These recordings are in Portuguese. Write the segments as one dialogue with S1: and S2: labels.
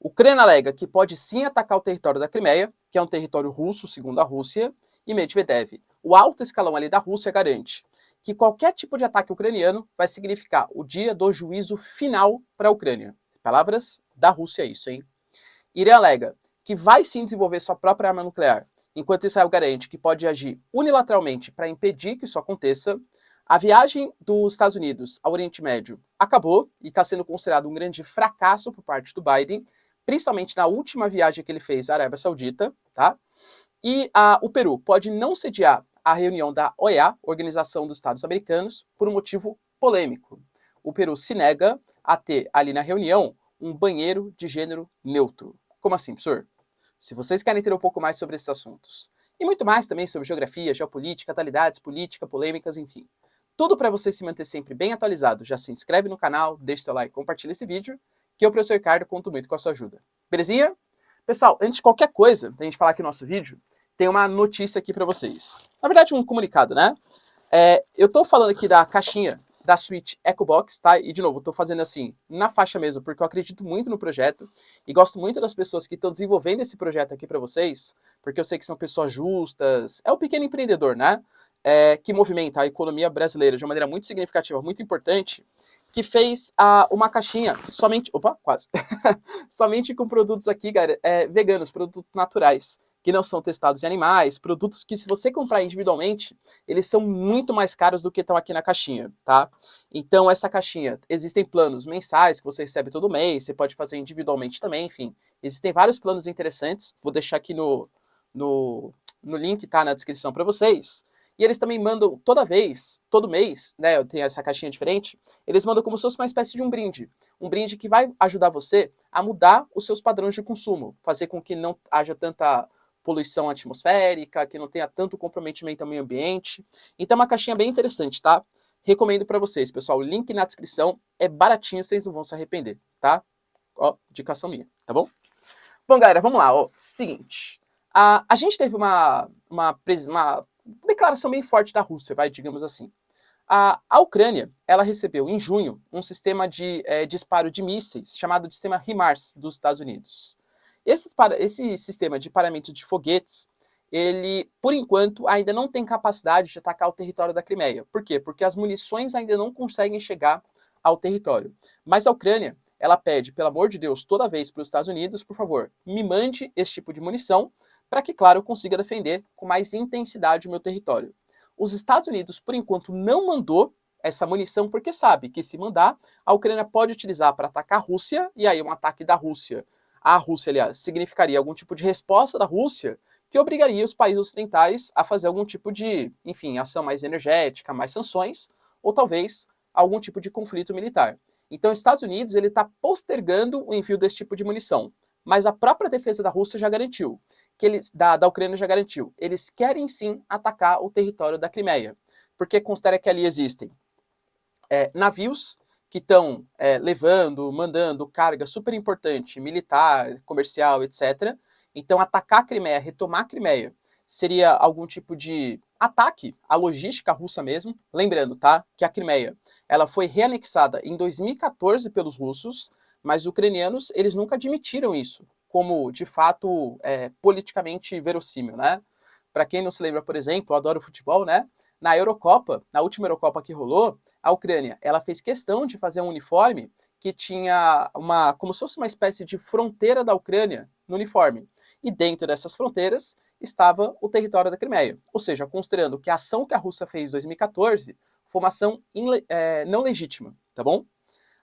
S1: Ucrânia alega que pode sim atacar o território da Crimeia, que é um território russo, segundo a Rússia, e Medvedev, o alto escalão ali da Rússia, garante que qualquer tipo de ataque ucraniano vai significar o dia do juízo final para a Ucrânia. Palavras da Rússia, isso, hein? Irã alega que vai sim desenvolver sua própria arma nuclear, enquanto Israel garante que pode agir unilateralmente para impedir que isso aconteça. A viagem dos Estados Unidos ao Oriente Médio acabou e está sendo considerado um grande fracasso por parte do Biden, principalmente na última viagem que ele fez à Arábia Saudita, tá? E o Peru pode não sediar a reunião da OEA, Organização dos Estados Americanos, por um motivo polêmico. O Peru se nega a ter ali na reunião um banheiro de gênero neutro. Como assim, professor? Se vocês querem ter um pouco mais sobre esses assuntos, e muito mais também sobre geografia, geopolítica, atualidades, política, polêmicas, enfim. Tudo para você se manter sempre bem atualizado. Já se inscreve no canal, deixa seu like, compartilha esse vídeo, que eu, professor Ricardo, conto muito com a sua ajuda. Belezinha? Pessoal, antes de qualquer coisa, da gente falar aqui no nosso vídeo, tem uma notícia aqui para vocês. Na verdade, um comunicado, né? Eu tô falando aqui da caixinha da Switch EchoBox, tá? E, de novo, eu tô fazendo assim, na faixa mesmo, porque eu acredito muito no projeto e gosto muito das pessoas que estão desenvolvendo esse projeto aqui para vocês, porque eu sei que são pessoas justas. É o pequeno empreendedor, né? Que movimenta a economia brasileira de uma maneira muito significativa, muito importante, que fez uma caixinha somente... Opa, quase. Somente com produtos aqui, galera, veganos, produtos naturais, que não são testados em animais, produtos que, se você comprar individualmente, eles são muito mais caros do que estão aqui na caixinha, tá? Então, essa caixinha, existem planos mensais que você recebe todo mês, você pode fazer individualmente também, enfim. Existem vários planos interessantes, vou deixar aqui no link, tá, na descrição para vocês. E eles também mandam toda vez, todo mês, né, eu tenho essa caixinha diferente, eles mandam como se fosse uma espécie de um brinde que vai ajudar você a mudar os seus padrões de consumo, fazer com que não haja tanta poluição atmosférica, que não tenha tanto comprometimento ao meio ambiente. Então é uma caixinha bem interessante, tá? Recomendo para vocês, pessoal. O link na descrição, é baratinho, vocês não vão se arrepender, tá? Ó, indicação minha, tá bom? Bom, galera, vamos lá, ó. Seguinte, a gente teve uma declaração bem forte da Rússia, digamos assim. A Ucrânia, ela recebeu em junho um sistema de disparo de mísseis chamado de sistema HIMARS dos Estados Unidos. Esse sistema de paramento de foguetes, ele, por enquanto, ainda não tem capacidade de atacar o território da Crimeia. Por quê? Porque as munições ainda não conseguem chegar ao território. Mas a Ucrânia, ela pede, pelo amor de Deus, toda vez para os Estados Unidos, por favor, me mande esse tipo de munição, para que, claro, eu consiga defender com mais intensidade o meu território. Os Estados Unidos, por enquanto, não mandou essa munição, porque sabe que, se mandar, a Ucrânia pode utilizar para atacar a Rússia, e aí um ataque da Rússia, a Rússia, aliás, significaria algum tipo de resposta da Rússia, que obrigaria os países ocidentais a fazer algum tipo de, enfim, ação mais energética, mais sanções, ou talvez algum tipo de conflito militar. Então, os Estados Unidos está postergando o envio desse tipo de munição. Mas a própria defesa da Rússia já garantiu, da Ucrânia já garantiu, eles querem sim atacar o território da Crimeia, porque considera que ali existem navios que estão mandando carga super importante, militar, comercial, etc. Então, atacar a Crimeia, retomar a Crimeia, seria algum tipo de ataque à logística russa mesmo. Lembrando, tá, que a Crimeia, ela foi reanexada em 2014 pelos russos, mas os ucranianos, eles nunca admitiram isso como, de fato, politicamente verossímil, né? Para quem não se lembra, por exemplo, eu adoro futebol, né? Na Eurocopa, na última Eurocopa que rolou, a Ucrânia, ela fez questão de fazer um uniforme que tinha como se fosse uma espécie de fronteira da Ucrânia no uniforme. E dentro dessas fronteiras estava o território da Crimeia. Ou seja, considerando que a ação que a Rússia fez em 2014 foi uma ação não legítima, tá bom?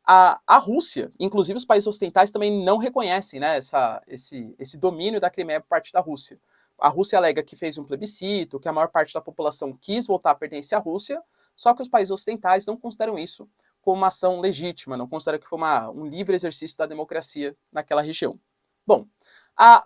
S1: A Rússia, inclusive os países ocidentais, também não reconhecem, né, esse domínio da Crimeia por parte da Rússia. A Rússia alega que fez um plebiscito, que a maior parte da população quis voltar a pertencer à Rússia, só que os países ocidentais não consideram isso como uma ação legítima, não consideram que foi um livre exercício da democracia naquela região. Bom,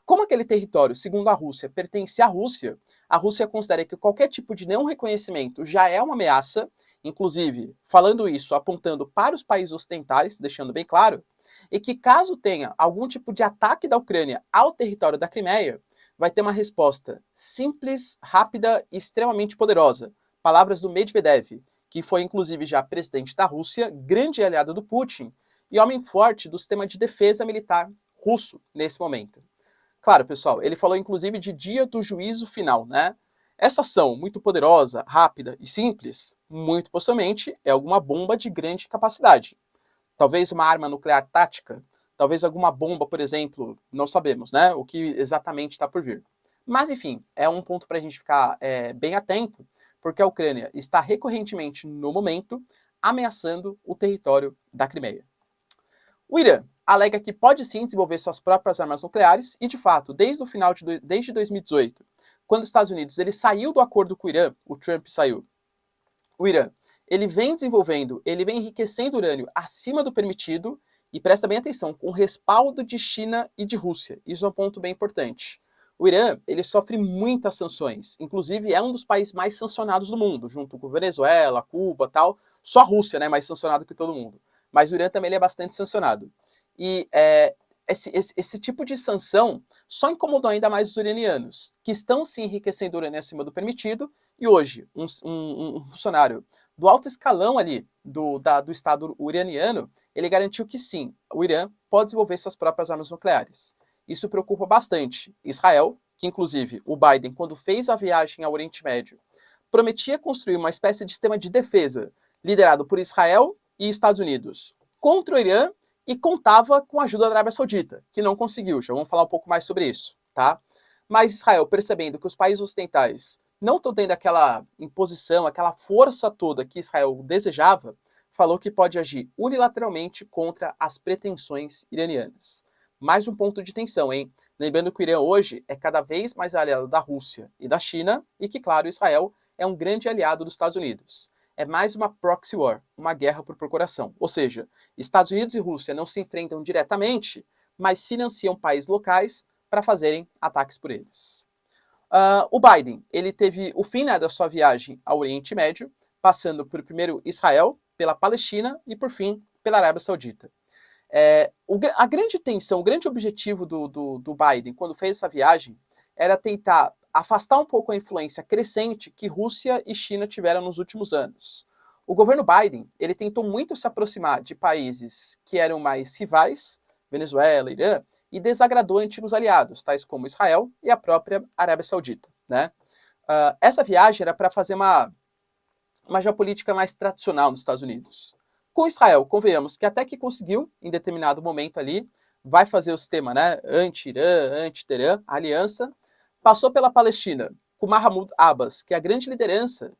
S1: como aquele território, segundo a Rússia, pertence à Rússia, a Rússia considera que qualquer tipo de não reconhecimento já é uma ameaça, inclusive falando isso, apontando para os países ocidentais, deixando bem claro, e que caso tenha algum tipo de ataque da Ucrânia ao território da Crimeia, vai ter uma resposta simples, rápida e extremamente poderosa. Palavras do Medvedev, que foi inclusive já presidente da Rússia, grande aliado do Putin, e homem forte do sistema de defesa militar russo nesse momento. Claro, pessoal, ele falou inclusive de dia do juízo final, né? Essa ação muito poderosa, rápida e simples, muito possivelmente é alguma bomba de grande capacidade. Talvez uma arma nuclear tática, talvez alguma bomba, por exemplo, não sabemos, né? O que exatamente está por vir. Mas, enfim, é um ponto para a gente ficar bem atento, porque a Ucrânia está recorrentemente, no momento, ameaçando o território da Crimeia. O Irã alega que pode sim desenvolver suas próprias armas nucleares e, de fato, desde 2018, quando os Estados Unidos ele saiu do acordo com o Irã, o Trump saiu, o Irã ele vem desenvolvendo, ele vem enriquecendo urânio acima do permitido e presta bem atenção, com respaldo de China e de Rússia. Isso é um ponto bem importante. O Irã ele sofre muitas sanções, inclusive é um dos países mais sancionados do mundo, junto com Venezuela, Cuba, tal. Só a Rússia, né, mais sancionado que todo mundo. Mas o Irã também ele é bastante sancionado. E esse tipo de sanção só incomodou ainda mais os iranianos, que estão se enriquecendo urânio acima do permitido, e hoje um funcionário do alto escalão ali do Estado iraniano, ele garantiu que sim, o Irã pode desenvolver suas próprias armas nucleares. Isso preocupa bastante Israel, que inclusive o Biden, quando fez a viagem ao Oriente Médio, prometia construir uma espécie de sistema de defesa liderado por Israel e Estados Unidos contra o Irã e contava com a ajuda da Arábia Saudita, que não conseguiu. Já vamos falar um pouco mais sobre isso, tá? Mas Israel, percebendo que os países ocidentais não estão tendo aquela imposição, aquela força toda que Israel desejava, falou que pode agir unilateralmente contra as pretensões iranianas. Mais um ponto de tensão, hein? Lembrando que o Irã hoje é cada vez mais aliado da Rússia e da China e que, claro, Israel é um grande aliado dos Estados Unidos. É mais uma proxy war, uma guerra por procuração. Ou seja, Estados Unidos e Rússia não se enfrentam diretamente, mas financiam países locais para fazerem ataques por eles. O Biden, ele teve o fim, né, da sua viagem ao Oriente Médio, passando por primeiro Israel, pela Palestina e, por fim, pela Arábia Saudita. A grande tensão, o grande objetivo do Biden, quando fez essa viagem, era tentar afastar um pouco a influência crescente que Rússia e China tiveram nos últimos anos. O governo Biden, ele tentou muito se aproximar de países que eram mais rivais, Venezuela, Irã, e desagradou antigos aliados, tais como Israel e a própria Arábia Saudita, né? Essa viagem era para fazer uma geopolítica mais tradicional nos Estados Unidos. Com Israel, convenhamos que até que conseguiu, em determinado momento ali, vai fazer o sistema, né, anti-Irã, anti-Teherã, aliança. Passou pela Palestina, com Mahmoud Abbas, que é a grande liderança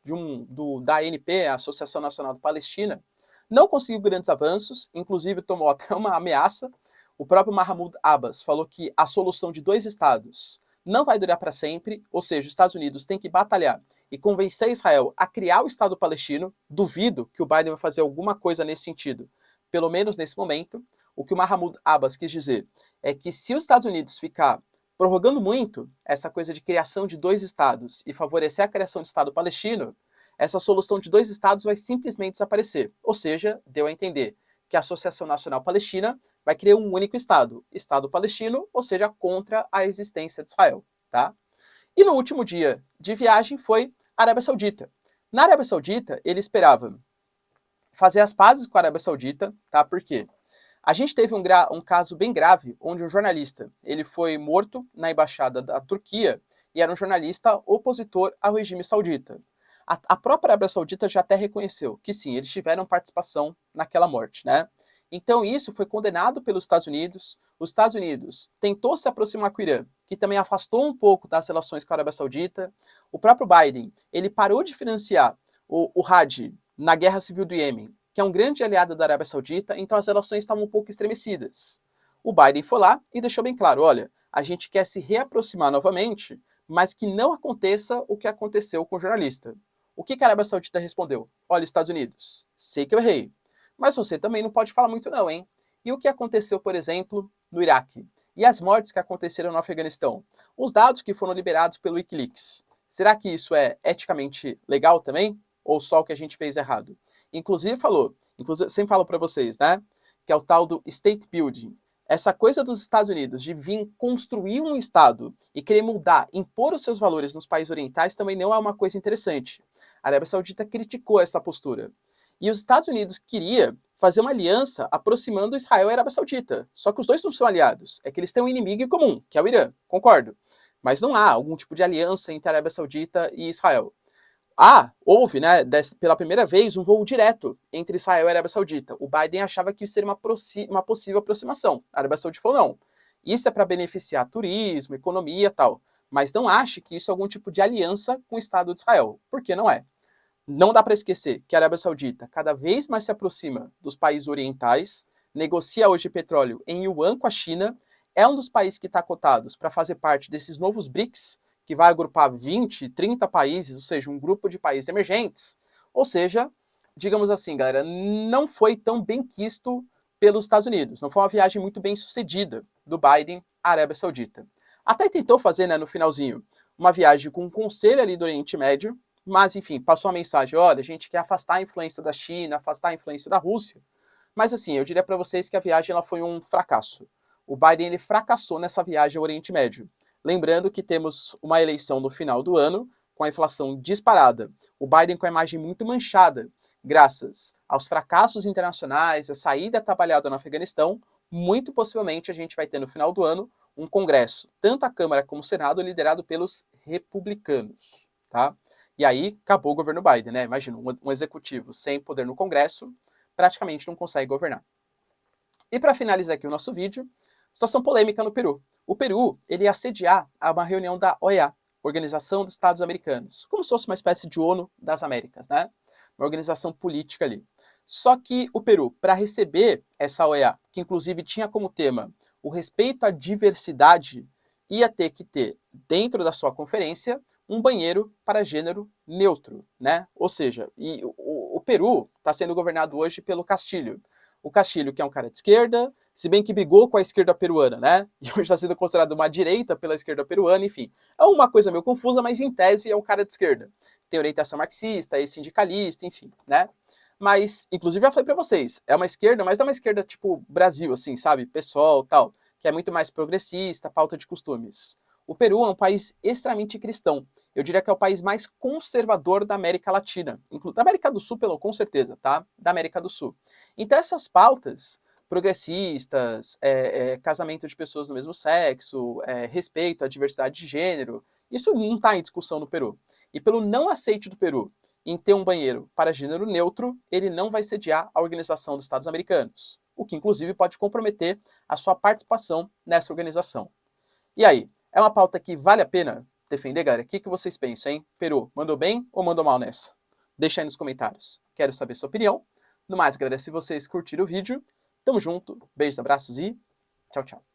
S1: da ANP, a Associação Nacional Palestina, não conseguiu grandes avanços, inclusive tomou até uma ameaça. O próprio Mahmoud Abbas falou que a solução de 2 estados não vai durar para sempre, ou seja, os Estados Unidos têm que batalhar e convencer Israel a criar o Estado palestino. Duvido que o Biden vai fazer alguma coisa nesse sentido, pelo menos nesse momento. O que o Mahmoud Abbas quis dizer é que se os Estados Unidos ficar prorrogando muito essa coisa de criação de 2 estados e favorecer a criação de Estado palestino, essa solução de 2 estados vai simplesmente desaparecer. Ou seja, deu a entender que a Associação Nacional Palestina vai criar um único Estado, Estado palestino, ou seja, contra a existência de Israel, tá? E no último dia de viagem foi a Arábia Saudita. Na Arábia Saudita, ele esperava fazer as pazes com a Arábia Saudita, tá? Por quê? A gente teve um caso bem grave, onde um jornalista ele foi morto na embaixada da Turquia e era um jornalista opositor ao regime saudita. A própria Arábia Saudita já até reconheceu que sim, eles tiveram participação naquela morte, né? Então isso foi condenado pelos Estados Unidos. Os Estados Unidos tentou se aproximar com o Irã, que também afastou um pouco das relações com a Arábia Saudita. O próprio Biden, ele parou de financiar o Hadi na guerra civil do Iêmen, que é um grande aliado da Arábia Saudita, então as relações estavam um pouco estremecidas. O Biden foi lá e deixou bem claro, olha, a gente quer se reaproximar novamente, mas que não aconteça o que aconteceu com o jornalista. O que a Arábia Saudita respondeu? Olha, Estados Unidos, sei que eu errei, mas você também não pode falar muito não, hein? E o que aconteceu, por exemplo, no Iraque? E as mortes que aconteceram no Afeganistão? Os dados que foram liberados pelo Wikileaks. Será que isso é eticamente legal também? Ou só o que a gente fez errado? Inclusive sempre falo para vocês, né? Que é o tal do state building. Essa coisa dos Estados Unidos de vir construir um Estado e querer mudar, impor os seus valores nos países orientais também não é uma coisa interessante. A Arábia Saudita criticou essa postura. E os Estados Unidos queria fazer uma aliança aproximando Israel e a Arábia Saudita. Só que os dois não são aliados, é que eles têm um inimigo em comum, que é o Irã, concordo. Mas não há algum tipo de aliança entre a Arábia Saudita e Israel. Houve, né, pela primeira vez, um voo direto entre Israel e a Arábia Saudita. O Biden achava que isso seria uma possível aproximação. A Arábia Saudita falou não. Isso é para beneficiar turismo, economia e tal. Mas não ache que isso é algum tipo de aliança com o Estado de Israel. Porque não é. Não dá para esquecer que a Arábia Saudita cada vez mais se aproxima dos países orientais, negocia hoje petróleo em yuan com a China, é um dos países que está cotados para fazer parte desses novos BRICS, que vai agrupar 20, 30 países, ou seja, um grupo de países emergentes. Ou seja, digamos assim, galera, não foi tão bem quisto pelos Estados Unidos. Não foi uma viagem muito bem sucedida do Biden à Arábia Saudita. Até tentou fazer, né, no finalzinho, uma viagem com um conselho ali do Oriente Médio, mas, enfim, passou a mensagem, olha, a gente quer afastar a influência da China, afastar a influência da Rússia. Mas, assim, eu diria para vocês que a viagem ela foi um fracasso. O Biden ele fracassou nessa viagem ao Oriente Médio. Lembrando que temos uma eleição no final do ano, com a inflação disparada. O Biden com a imagem muito manchada, graças aos fracassos internacionais, a saída trabalhada no Afeganistão, muito possivelmente a gente vai ter no final do ano um congresso, tanto a Câmara como o Senado, liderado pelos republicanos, tá? E aí acabou o governo Biden, né? Imagina, um executivo sem poder no Congresso praticamente não consegue governar. E para finalizar aqui o nosso vídeo, situação polêmica no Peru. O Peru ele ia sediar uma reunião da OEA, Organização dos Estados Americanos, como se fosse uma espécie de ONU das Américas, né? Uma organização política ali. Só que o Peru, para receber essa OEA, que inclusive tinha como tema o respeito à diversidade, ia ter que ter, dentro da sua conferência, um banheiro para gênero neutro, né? Ou seja, o Peru está sendo governado hoje pelo Castilho. O Castilho, que é um cara de esquerda, se bem que brigou com a esquerda peruana, né? E hoje está sendo considerado uma direita pela esquerda peruana, enfim. É uma coisa meio confusa, mas em tese é um cara de esquerda. Tem orientação marxista, é sindicalista, enfim, né? Mas, inclusive, já falei para vocês, é uma esquerda, mas não é uma esquerda tipo Brasil, assim, sabe? PSOL, tal, que é muito mais progressista, pauta de costumes. O Peru é um país extremamente cristão. Eu diria que é o país mais conservador da América Latina. Da América do Sul, com certeza, tá? Da América do Sul. Então essas pautas progressistas, casamento de pessoas do mesmo sexo, respeito à diversidade de gênero, isso não está em discussão no Peru. E pelo não aceite do Peru em ter um banheiro para gênero neutro, ele não vai sediar a Organização dos Estados Americanos, o que inclusive pode comprometer a sua participação nessa organização. E aí, é uma pauta que vale a pena defender, galera? O que vocês pensam, hein? Peru, mandou bem ou mandou mal nessa? Deixa aí nos comentários. Quero saber sua opinião. No mais, galera, se vocês curtiram o vídeo, tamo junto, beijos, abraços e tchau, tchau.